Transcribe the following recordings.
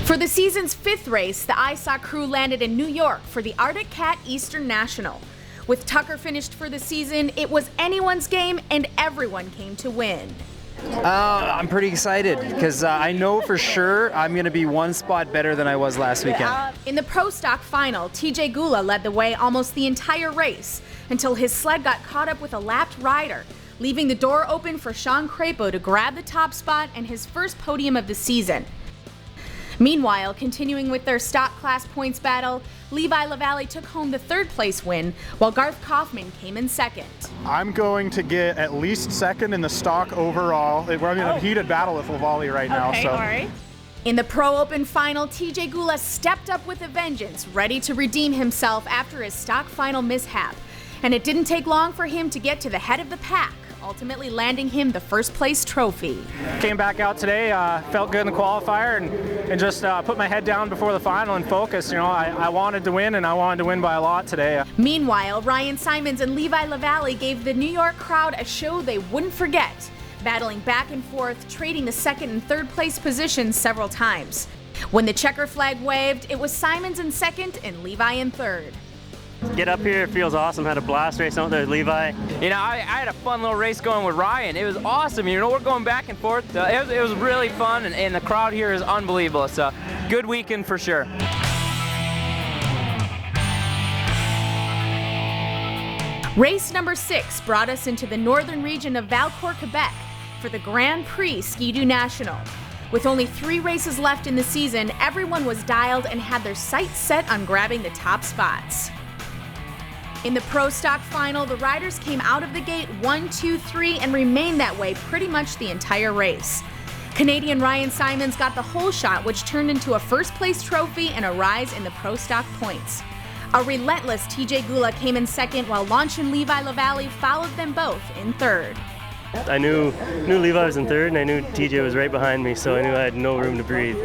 For the season's 5th race, the ISOC crew landed in New York for the Arctic Cat Eastern National. With Tucker finished for the season, it was anyone's game and everyone came to win. I'm pretty excited because I know for sure I'm going to be one spot better than I was last weekend. In the Pro Stock final, TJ Gula led the way almost the entire race until his sled got caught up with a lapped rider, leaving the door open for Sean Crapo to grab the top spot and his first podium of the season. Meanwhile, continuing with their stock class points battle, Levi LaValle took home the 3rd place win, while Garth Kaufman came in 2nd. I'm going to get at least 2nd in the stock overall. We're in a heated battle with LaValle right now. Okay, so. All right. In the Pro Open final, TJ Gula stepped up with a vengeance, ready to redeem himself after his stock final mishap. And it didn't take long for him to get to the head of the pack, ultimately landing him the 1st place trophy. Came back out today, felt good in the qualifier, and just put my head down before the final and focus. You know, I wanted to win, and I wanted to win by a lot today. Meanwhile, Ryan Simons and Levi LaValle gave the New York crowd a show they wouldn't forget, battling back and forth, trading the 2nd and 3rd place positions several times. When the checker flag waved, it was Simons in 2nd and Levi in 3rd. Get up here, it feels awesome. Had a blast race out there with Levi. You know, I had a fun little race going with Ryan. It was awesome. You know, we're going back and forth. It was really fun, and the crowd here is unbelievable. It's a good weekend for sure. Race number 6 brought us into the northern region of Valcour, Quebec for the Grand Prix Ski-Doo National. With only 3 races left in the season, everyone was dialed and had their sights set on grabbing the top spots. In the Pro Stock final, the riders came out of the gate 1, 2, 3 and remained that way pretty much the entire race. Canadian Ryan Simons got the whole shot, which turned into a 1st place trophy and a rise in the Pro Stock points. A relentless TJ Gula came in 2nd, while Launchin Levi LaValle followed them both in 3rd. I knew Levi was in 3rd, and I knew TJ was right behind me, so I knew I had no room to breathe.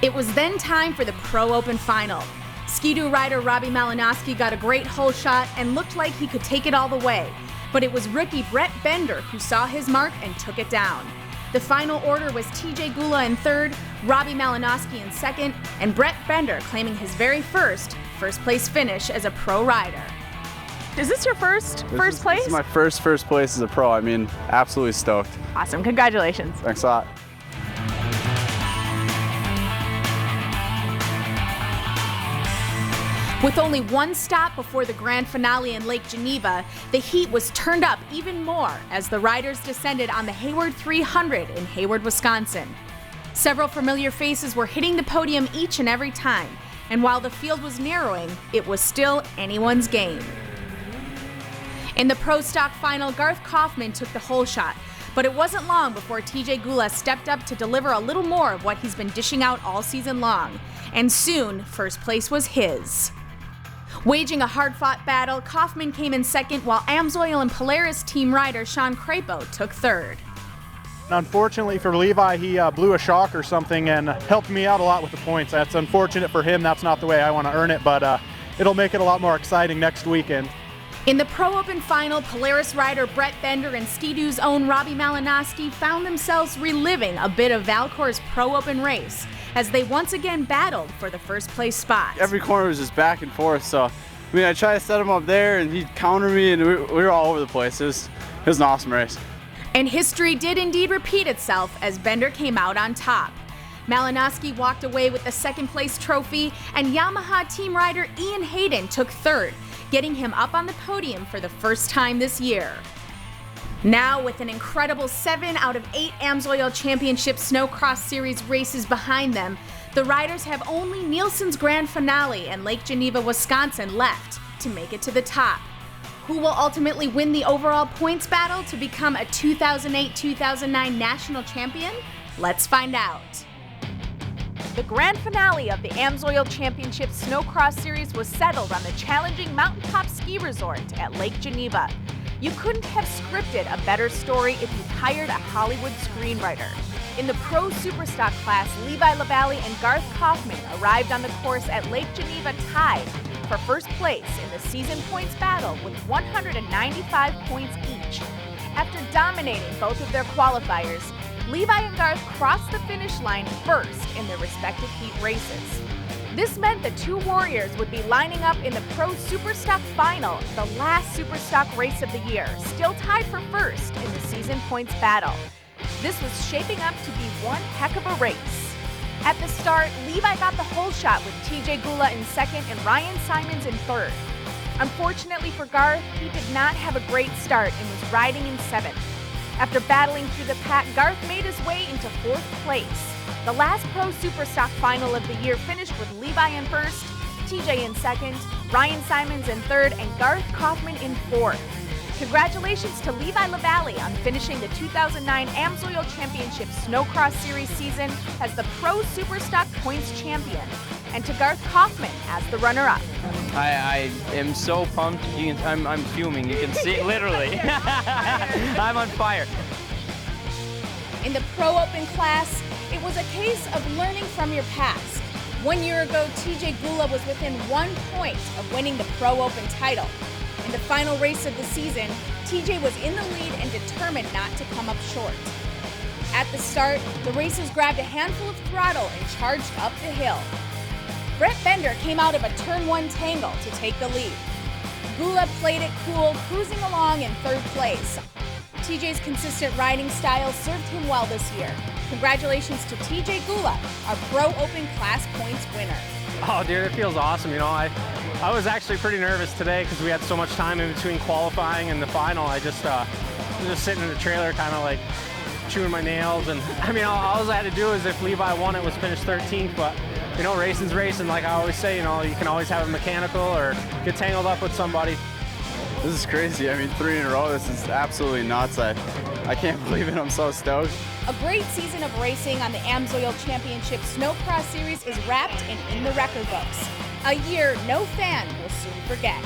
It was then time for the Pro Open final. Ski-Doo rider Robbie Malinowski got a great hole shot and looked like he could take it all the way, but it was rookie Brett Bender who saw his mark and took it down. The final order was TJ Gula in 3rd, Robbie Malinowski in 2nd, and Brett Bender claiming his very first place finish as a pro rider. Is this your first place? This is my first place as a pro. I mean, absolutely stoked. Awesome, congratulations. Thanks a lot. With only 1 stop before the grand finale in Lake Geneva, the heat was turned up even more as the riders descended on the Hayward 300 in Hayward, Wisconsin. Several familiar faces were hitting the podium each and every time, and while the field was narrowing, it was still anyone's game. In the Pro Stock final, Garth Kaufman took the whole shot, but it wasn't long before TJ Gula stepped up to deliver a little more of what he's been dishing out all season long, and soon 1st place was his. Waging a hard-fought battle, Kaufman came in 2nd, while Amsoil and Polaris team rider Sean Crapo took 3rd. Unfortunately for Levi, he blew a shock or something and helped me out a lot with the points. That's unfortunate for him. That's not the way I want to earn it, but it'll make it a lot more exciting next weekend. In the Pro Open final, Polaris rider Brett Bender and Ski-Doo's own Robbie Malinowski found themselves reliving a bit of Valcour's Pro Open race as they once again battled for the 1st place spot. Every corner was just back and forth, so I mean, I tried to set him up there and he'd counter me, and we were all over the place. It was an awesome race. And history did indeed repeat itself as Bender came out on top. Malinowski walked away with the 2nd place trophy, and Yamaha team rider Ian Hayden took 3rd, getting him up on the podium for the first time this year. Now, with an incredible 7 out of 8 Amsoil Championship Snocross Series races behind them, the riders have only Nielsen's Grand Finale in Lake Geneva, Wisconsin left to make it to the top. Who will ultimately win the overall points battle to become a 2008-2009 national champion? Let's find out. The grand finale of the Amsoil Championship Snocross Series was settled on the challenging mountaintop ski resort at Lake Geneva. You couldn't have scripted a better story if you'd hired a Hollywood screenwriter. In the Pro Superstock class, Levi LaValle and Garth Kaufman arrived on the course at Lake Geneva tied for 1st place in the season points battle with 195 points each. After dominating both of their qualifiers, Levi and Garth crossed the finish line first in their respective heat races. This meant the two warriors would be lining up in the Pro Superstock Final, the last Superstock race of the year, still tied for first in the season points battle. This was shaping up to be one heck of a race. At the start, Levi got the whole shot with TJ Gula in second and Ryan Simons in third. Unfortunately for Garth, he did not have a great start and was riding in seventh. After battling through the pack, Garth made his way into fourth place. The last Pro Superstock Final of the year finished with Levi in first, TJ in second, Ryan Simons in third, and Garth Kaufman in fourth. Congratulations to Levi LaValle on finishing the 2009 Amsoil Championship Snocross Series season as the Pro Superstock Points champion, and to Garth Kaufman as the runner-up. I am so pumped. I'm fuming. You can see it literally. I'm on fire. In the Pro Open class, it was a case of learning from your past. 1 year ago, TJ Gula was within 1 point of winning the Pro Open title. In the final race of the season, TJ was in the lead and determined not to come up short. At the start, the racers grabbed a handful of throttle and charged up the hill. Brett Bender came out of a turn 1 tangle to take the lead. Gula played it cool, cruising along in third place. TJ's consistent riding style served him well this year. Congratulations to TJ Gula, our Pro Open Class Points winner. Oh, dude, it feels awesome. You know, I was actually pretty nervous today because we had so much time in between qualifying and the final. I just was just sitting in the trailer, kind of like chewing my nails. And I mean, all I had to do is if Levi won, it was finish 13th. But you know, racing's racing. Like I always say, you know, you can always have a mechanical or get tangled up with somebody. This is crazy. I mean, 3 in a row. This is absolutely nuts. I can't believe it. I'm so stoked. A great season of racing on the Amsoil Championship Snocross Series is wrapped and in the record books. A year no fan will soon forget.